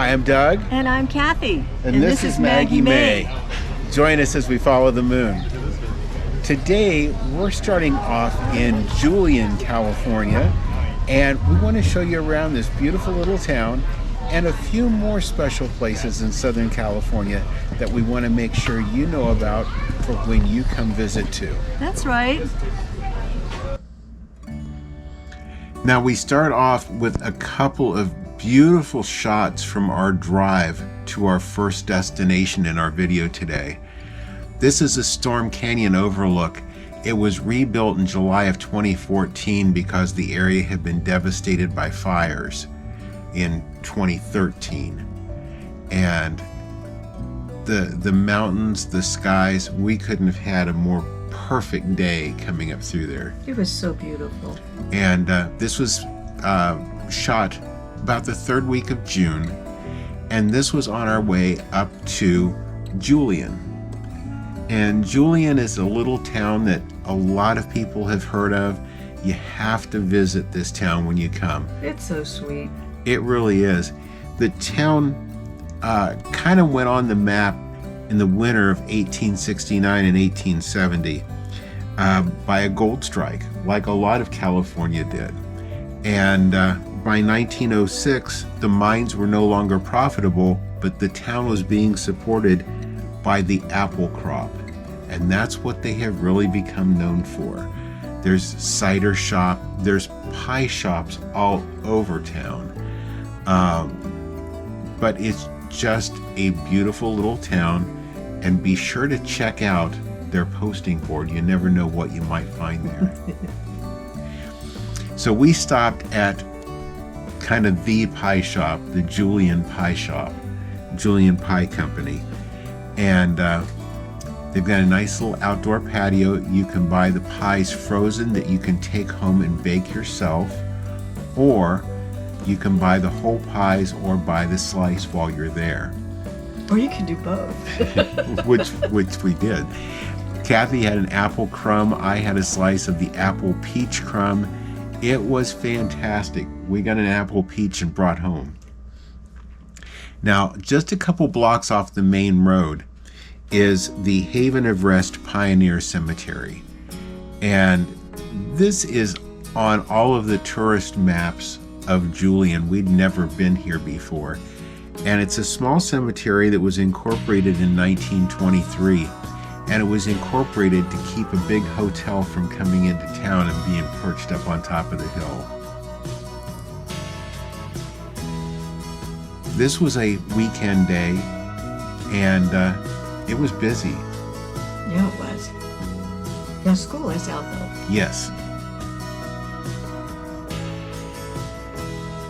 Hi, I'm Doug. And I'm Cathy. And this is Maggie Mae. Join us as we follow the moon. Today, we're starting off in Julian, California, and we want to show you around this beautiful little town and a few more special places in Southern California that we want to make sure you know about for when you come visit too. That's right. Now we start off with a couple of beautiful shots from our drive to our first destination in our video today. This is the Storm Canyon Overlook. It was rebuilt in July of 2014 because the area had been devastated by fires in 2013. And the mountains, the skies, we couldn't have had a more perfect day coming up through there. It was so beautiful. And this was shot about the third week of June, and this was on our way up to Julian. And Julian is a little town that a lot of people have heard of. You have to visit this town when you come. It's so sweet. It really is. The town kind of went on the map in the winter of 1869 and 1870 by a gold strike, like a lot of California did. And by 1906, the mines were no longer profitable, but the town was being supported by the apple crop. And that's what they have really become known for. There's cider shop, there's pie shops all over town. But it's just a beautiful little town, and be sure to check out their posting board. You never know what you might find there. So we stopped at kind of the pie shop, the Julian Pie Shop, Julian Pie Company. And they've got a nice little outdoor patio. You can buy the pies frozen that you can take home and bake yourself, or you can buy the whole pies or buy the slice while you're there. Or you can do both. which we did. Cathy had an apple crumb. I had a slice of the apple peach crumb. It was fantastic. We got an apple peach and brought home. Now, just a couple blocks off the main road is the Haven of Rest Pioneer Cemetery. And this is on all of the tourist maps of Julian. We'd never been here before. And it's a small cemetery that was incorporated in 1923. And it was incorporated to keep a big hotel from coming into town and being perched up on top of the hill. This was a weekend day, and it was busy. Yeah, it was. Now school is out though. Yes.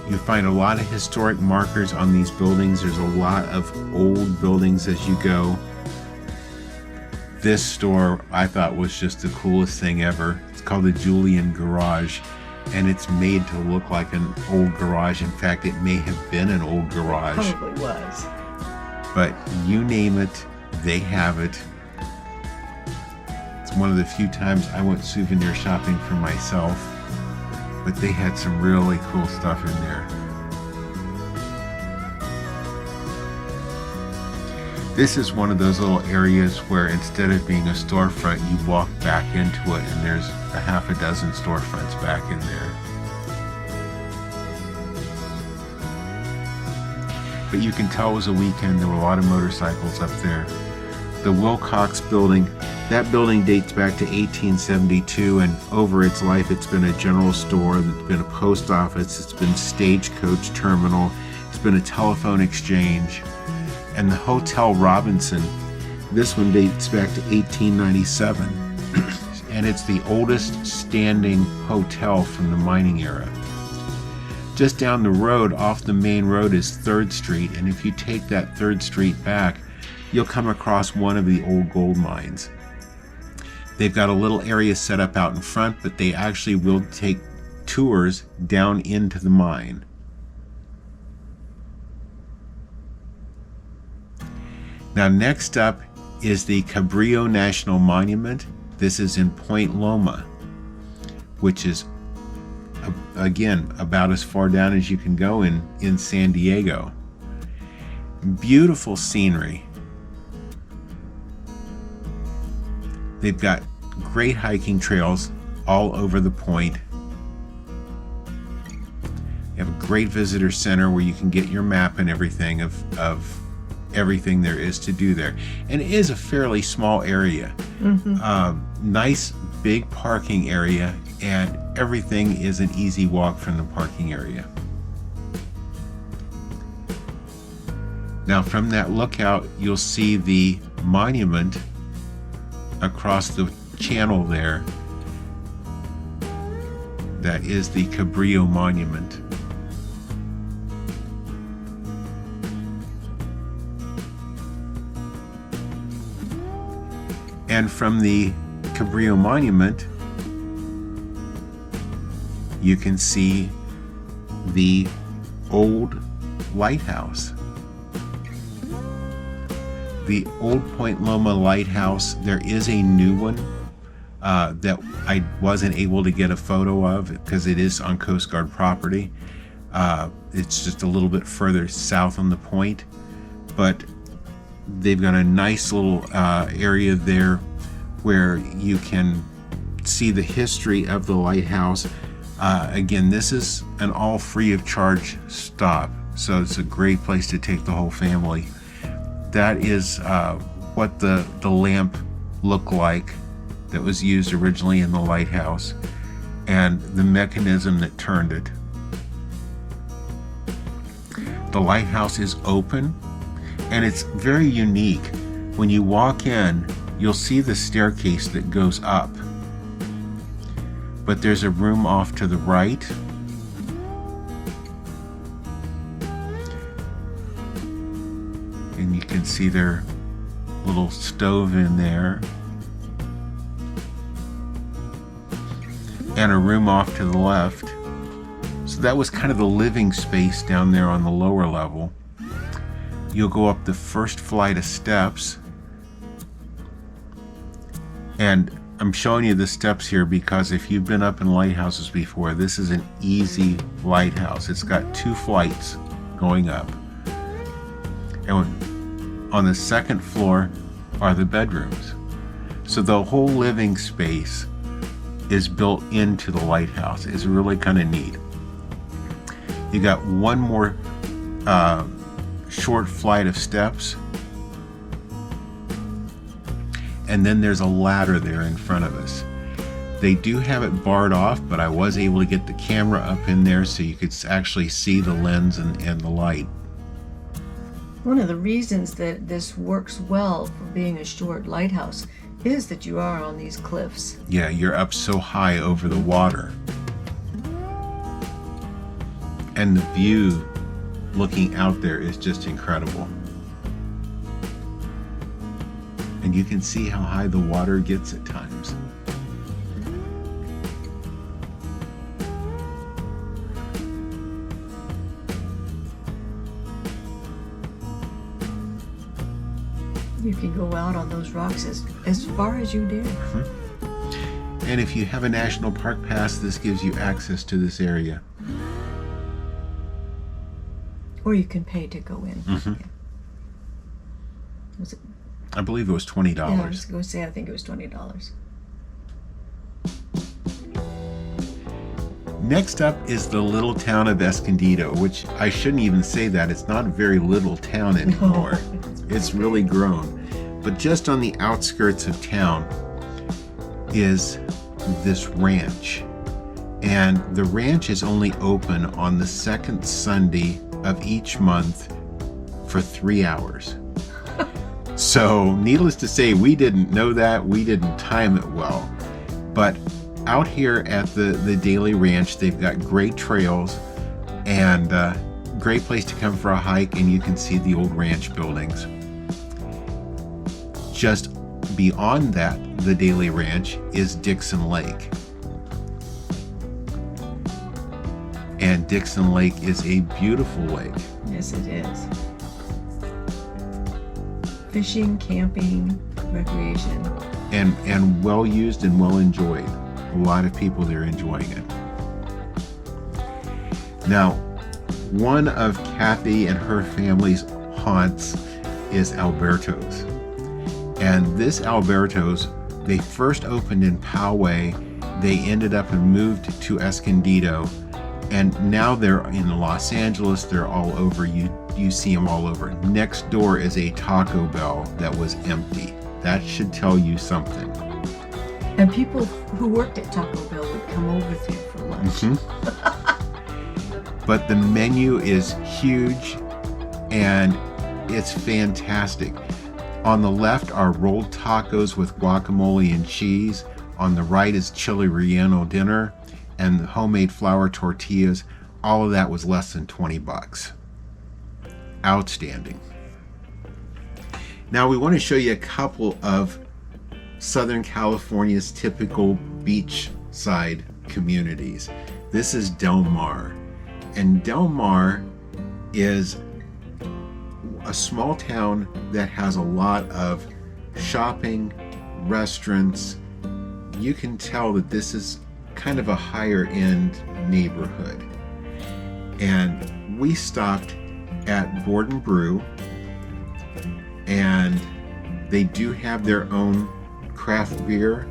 You find a lot of historic markers on these buildings. There's a lot of old buildings as you go. This store I thought was just the coolest thing ever. It's called the Julian Garage, and it's made to look like an old garage. In fact, it may have been an old garage. Probably was. But you name it, they have it. It's one of the few times I went souvenir shopping for myself, but they had some really cool stuff in there. This is one of those little areas where instead of being a storefront, you walk back into it and there's a half a dozen storefronts back in there. But you can tell it was a weekend. There were a lot of motorcycles up there. The Wilcox building, that building dates back to 1872, and over its life it's been a general store, it's been a post office, it's been stagecoach terminal, it's been a telephone exchange. And the Hotel Robinson, this one dates back to 1897, and it's the oldest standing hotel from the mining era. Just down the road off the main road is 3rd Street, and if you take that 3rd Street back, you'll come across one of the old gold mines. They've got a little area set up out in front, but they actually will take tours down into the mine. Now next up is the Cabrillo National Monument. This is in Point Loma, which is again about as far down as you can go in San Diego. Beautiful scenery. They've got great hiking trails all over the point. You have a great visitor center where you can get your map and everything of everything there is to do there. And it is a fairly small area. Nice big parking area, and everything is an easy walk from the parking area. Now from that lookout, you'll see the monument across the channel there. That is the Cabrillo Monument. And from the Cabrillo Monument, you can see the old lighthouse. The old Point Loma lighthouse, there is a new one that I wasn't able to get a photo of because it is on Coast Guard property. It's just a little bit further south on the point, but they've got a nice little area there where you can see the history of the lighthouse. Again, this is an all free of charge stop, so it's a great place to take the whole family. That is what the lamp looked like that was used originally in the lighthouse, and the mechanism that turned it. The lighthouse is open, and it's very unique. When you walk in, you'll see the staircase that goes up, but there's a room off to the right. And you can see their little stove in there. And a room off to the left. So that was kind of the living space down there on the lower level. You'll go up the first flight of steps. And I'm showing you the steps here because if you've been up in lighthouses before, this is an easy lighthouse. It's got 2 flights going up. And on the second floor are the bedrooms. So the whole living space is built into the lighthouse. It's really kind of neat. You got one more short flight of steps, and then there's a ladder there in front of us. They do have it barred off, but I was able to get the camera up in there so you could actually see the lens and the light. One of the reasons that this works well for being a short lighthouse is that you are on these cliffs. Yeah, you're up so high over the water. And the view looking out there is just incredible. And you can see how high the water gets at times. You can go out on those rocks as far as you dare. And if you have a national park pass, this gives you access to this area. Or you can pay to go in. Yeah. Was it? I believe it was $20. Yeah, I was going to say, I think it was $20. Next up is the little town of Escondido, which I shouldn't even say that. It's not a very little town anymore. No. It's really grown. But just on the outskirts of town is this ranch. And the ranch is only open on the second Sunday of each month for 3 hours. So needless to say, we didn't know that. We didn't time it well. But out here at the Daley Ranch, they've got great trails and great place to come for a hike, and you can see the old ranch buildings. Just beyond that, the Daley Ranch, is Dixon Lake. And Dixon Lake is a beautiful lake. Yes, it is. Fishing, camping, recreation. And well used and well enjoyed. A lot of people there enjoying it. Now, one of Cathy and her family's haunts is Alberto's. And this Alberto's, they first opened in Poway. They ended up and moved to Escondido. And now they're in Los Angeles. They're all over. You see them all over. Next door is a Taco Bell that was empty. That should tell you something. And people who worked at Taco Bell would come over there for lunch. Mm-hmm. But the menu is huge and it's fantastic. On the left are rolled tacos with guacamole and cheese. On the right is chili relleno dinner and homemade flour tortillas. All of that was less than $20. Outstanding. Now we want to show you a couple of Southern California's typical beachside communities. This is Del Mar. And Del Mar is a small town that has a lot of shopping, restaurants. You can tell that this is kind of a higher end neighborhood. And we stopped at Board and Brew, and they do have their own craft beer.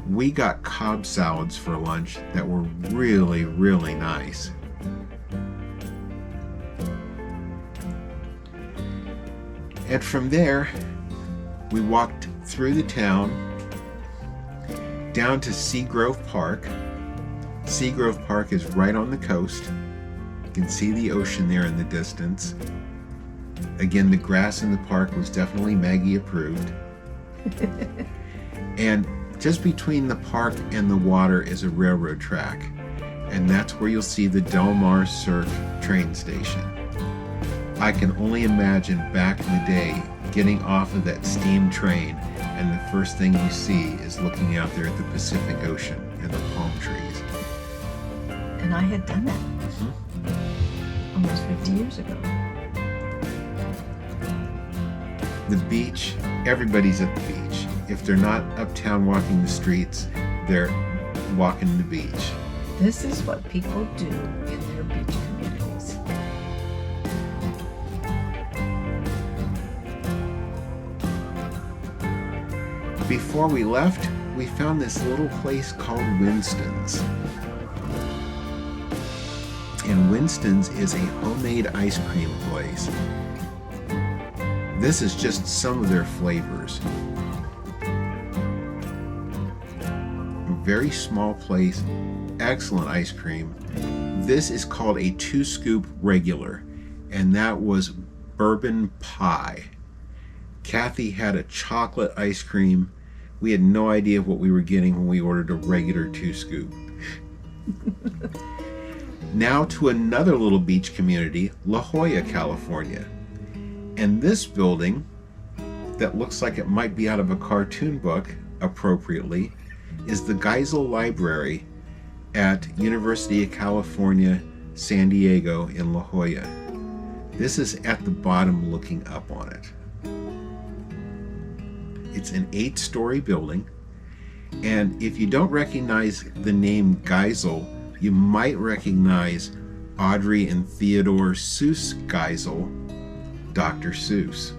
We got Cobb salads for lunch that were really, really nice. And from there, we walked through the town down to Seagrove Park. Seagrove Park is right on the coast. You can see the ocean there in the distance. Again, the grass in the park was definitely Maggie approved. And just between the park and the water is a railroad track. And that's where you'll see the Del Mar Surf train station. I can only imagine back in the day getting off of that steam train and the first thing you see is looking out there at the Pacific Ocean and the palm trees. And I had done that almost 50 years ago. The beach, everybody's at the beach. If they're not uptown walking the streets, they're walking the beach. This is what people do in their beach communities. Before we left, we found this little place called Wynston's. And Wynston's is a homemade ice cream place. This is just some of their flavors. Very small place, excellent ice cream. This is called a 2-scoop regular, and that was bourbon pie. Cathy had a chocolate ice cream. We had no idea what we were getting when we ordered a regular 2-scoop. Now to another little beach community, La Jolla, California. And this building, that looks like it might be out of a cartoon book, appropriately, is the Geisel Library at University of California, San Diego in La Jolla. This is at the bottom looking up on it. It's an 8-story building, and if you don't recognize the name Geisel, you might recognize Audrey and Theodore Seuss Geisel, Dr. Seuss.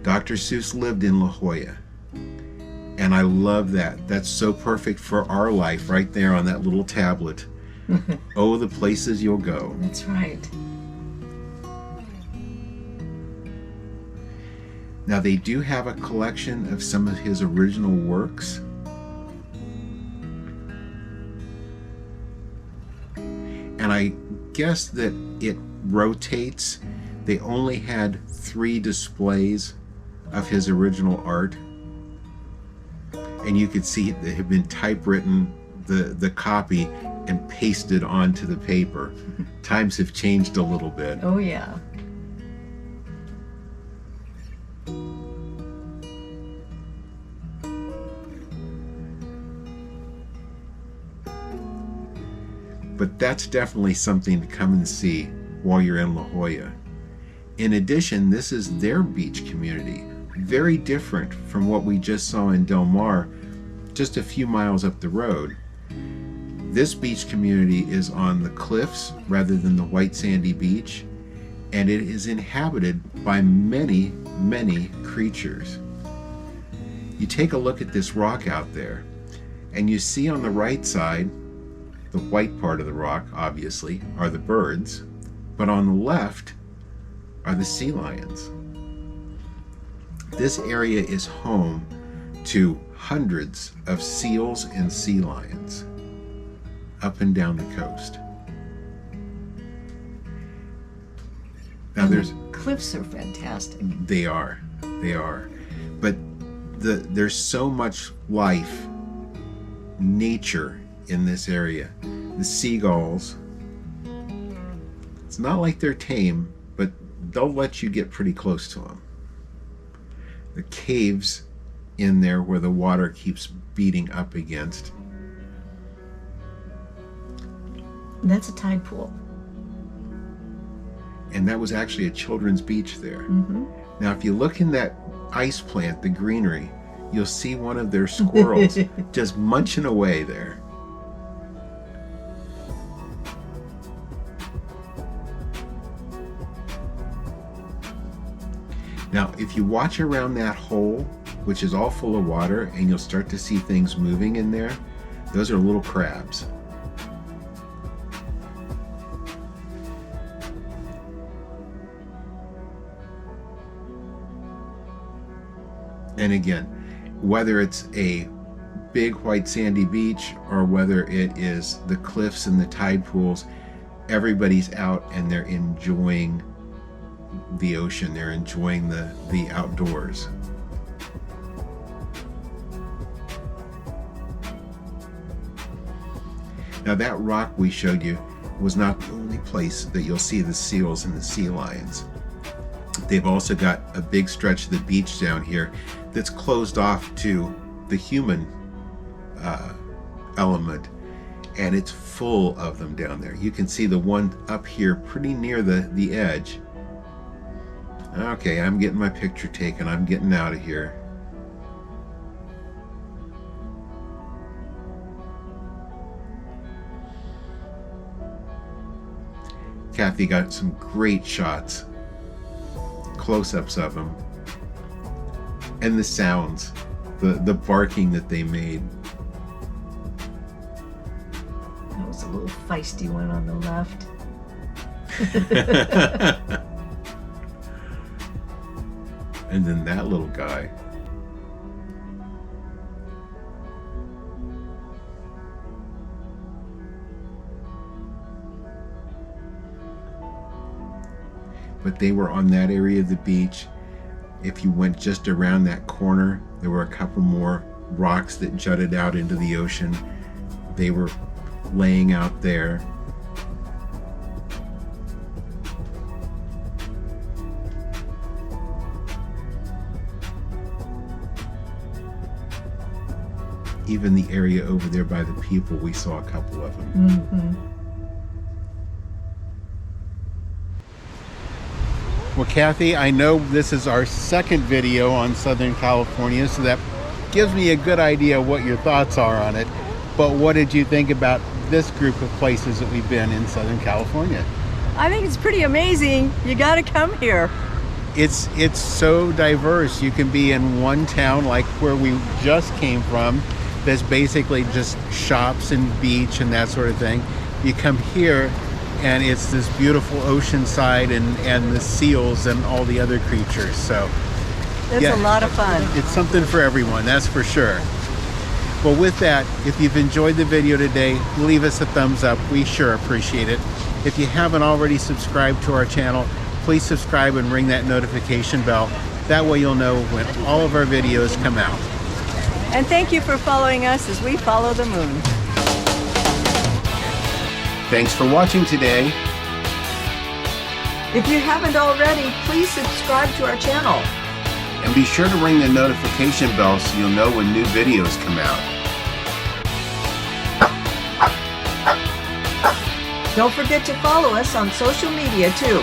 Dr. Seuss lived in La Jolla, and I love that. That's so perfect for our life right there on that little tablet. Oh, the places you'll go. That's right. Now they do have a collection of some of his original works. And I guess that it rotates. They only had 3 displays of his original art. And you could see it had been typewritten, the copy, and pasted onto the paper. Times have changed a little bit. Oh yeah. But that's definitely something to come and see while you're in La Jolla. In addition, this is their beach community, very different from what we just saw in Del Mar, just a few miles up the road. This beach community is on the cliffs rather than the white sandy beach, and it is inhabited by many, many creatures. You take a look at this rock out there, and you see on the right side, the white part of the rock, obviously, are the birds, but on the left are the sea lions. This area is home to hundreds of seals and sea lions up and down the coast. Now the cliffs are fantastic. They are, but there's so much life, nature in this area. The seagulls, it's not like they're tame, but they'll let you get pretty close to them. The caves in there where the water keeps beating up against. And that's a tide pool. And that was actually a children's beach there. Mm-hmm. Now, if you look in that ice plant, the greenery, you'll see one of their squirrels just munching away there. Now, if you watch around that hole, which is all full of water, and you'll start to see things moving in there, those are little crabs. And again, whether it's a big white sandy beach or whether it is the cliffs and the tide pools, everybody's out and they're enjoying the ocean. They're enjoying the outdoors. Now, that rock we showed you was not the only place that you'll see the seals and the sea lions. They've also got a big stretch of the beach down here that's closed off to the human element, and it's full of them down there. You can see the one up here pretty near the edge. Okay, I'm getting my picture taken. I'm getting out of here. Cathy got some great shots, close-ups of them, and the sounds, the barking that they made. That was a little feisty one on the left. And then that little guy. But they were on that area of the beach. If you went just around that corner, there were a couple more rocks that jutted out into the ocean. They were laying out there. Even the area over there by the people, we saw a couple of them. Mm-hmm. Well, Cathy, I know this is our second video on Southern California, so that gives me a good idea what your thoughts are on it. But what did you think about this group of places that we've been in Southern California? I think it's pretty amazing. You got to come here. It's so diverse. You can be in one town like where we just came from, that's basically just shops and beach and that sort of thing. You come here and it's this beautiful ocean side and the seals and all the other creatures. So It's a lot of fun. It's something for everyone, that's for sure. Well, with that, if you've enjoyed the video today, leave us a thumbs up. We sure appreciate it. If you haven't already subscribed to our channel, please subscribe and ring that notification bell. That way you'll know when all of our videos come out. And thank you for following us as we follow the moon. Thanks for watching today. If you haven't already, please subscribe to our channel. And be sure to ring the notification bell so you'll know when new videos come out. Don't forget to follow us on social media too.